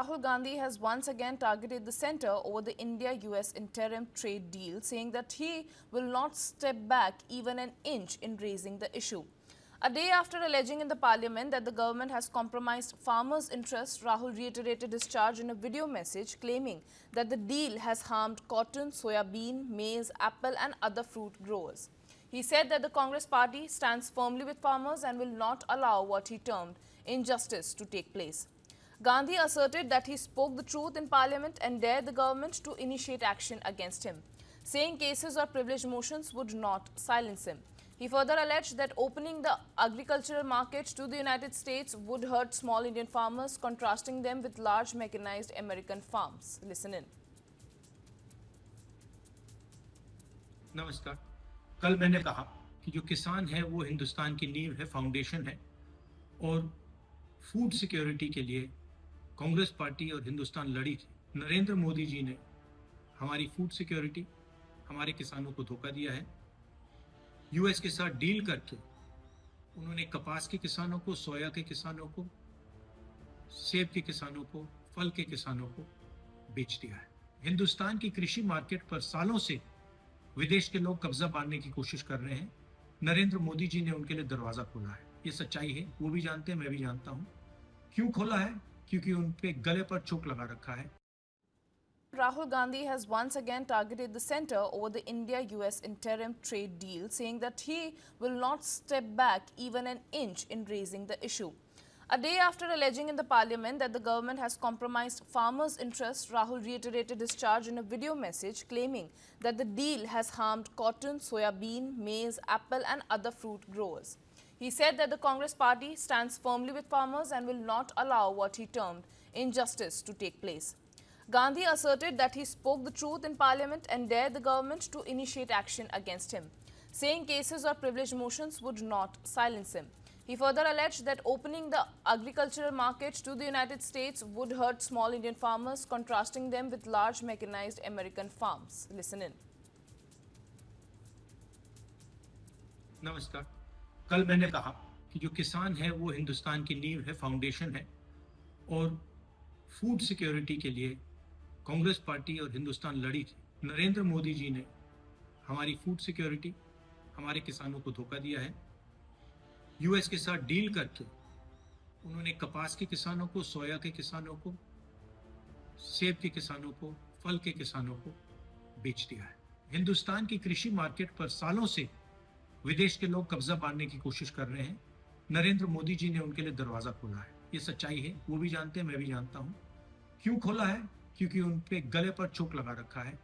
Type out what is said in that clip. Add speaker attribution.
Speaker 1: Rahul Gandhi has once again targeted the centre over the India-US interim trade deal, saying that he will not step back even an inch in raising the issue. A day after alleging in the parliament that the government has compromised farmers' interests, Rahul reiterated his charge in a video message claiming that the deal has harmed cotton, soybean, maize, apple and other fruit growers. He said that the Congress party stands firmly with farmers and will not allow what he termed injustice to take place. Gandhi asserted that he spoke the truth in parliament and dared the government to initiate action against him, saying cases or privilege motions would not silence him. He further alleged that opening the agricultural market to the United States would hurt small Indian farmers, contrasting them with large mechanized American farms. Listen in.
Speaker 2: नमस्कार। कल मैंने कहा कि जो किसान है वो हिंदुस्तान की नींव है, फाउंडेशन है, और फूड सिक्योरिटी के लिए कांग्रेस पार्टी और हिंदुस्तान लड़ी थी। नरेंद्र मोदी जी ने हमारी फूड सिक्योरिटी, हमारे किसानों को धोखा दिया है। यूएस के साथ डील करके उन्होंने कपास के किसानों को, सोया के किसानों को, सेब के किसानों को, फल के किसानों को बेच दिया है। हिंदुस्तान की कृषि मार्केट पर सालों से विदेश के लोग कब्जा पाने की कोशिश कर रहे हैं। नरेंद्र मोदी जी ने उनके लिए दरवाजा खोला है। ये सच्चाई है, वो भी जानते हैं, मैं भी जानता हूं। क्यों खोला है? क्योंकि उन पे गले पर चोट लगा रखा है।
Speaker 1: Rahul Gandhi has once again targeted the centre over the India-US interim trade deal, saying that he will not step back even an inch in raising the issue. A day after alleging in the parliament that the government has compromised farmers' interests, Rahul reiterated his charge in a video message claiming that the deal has harmed cotton, soybean, maize, apple and other fruit growers. He said that the Congress party stands firmly with farmers and will not allow what he termed injustice to take place. Gandhi asserted that he spoke the truth in parliament and dared the government to initiate action against him, saying cases or privilege motions would not silence him. He further alleged that opening the agricultural market to the United States would hurt small Indian farmers, contrasting them with large mechanized American farms. Listen in.
Speaker 2: नमस्कार। कल मैंने कहा कि जो किसान है वो हिंदुस्तान की नींव है, फाउंडेशन है, और फूड सिक्योरिटी के लिए कांग्रेस पार्टी और हिंदुस्तान लड़ी थी। नरेंद्र मोदी जी ने हमारी फूड सिक्योरिटी, हमारे किसानों को धोखा दिया है। यूएस के साथ डील करके उन्होंने कपास के किसानों को, सोया के किसानों को, सेब के किसानों को, फल के किसानों को बेच दिया है। हिंदुस्तान की कृषि मार्केट पर सालों से विदेश के लोग कब्जा पाने की कोशिश कर रहे हैं। नरेंद्र मोदी जी ने उनके लिए दरवाजा खोला है। ये सच्चाई है, वो भी जानते हैं, मैं भी जानता हूं। क्यों खोला है? क्योंकि उन पे गले पर चोट लगा रखा है।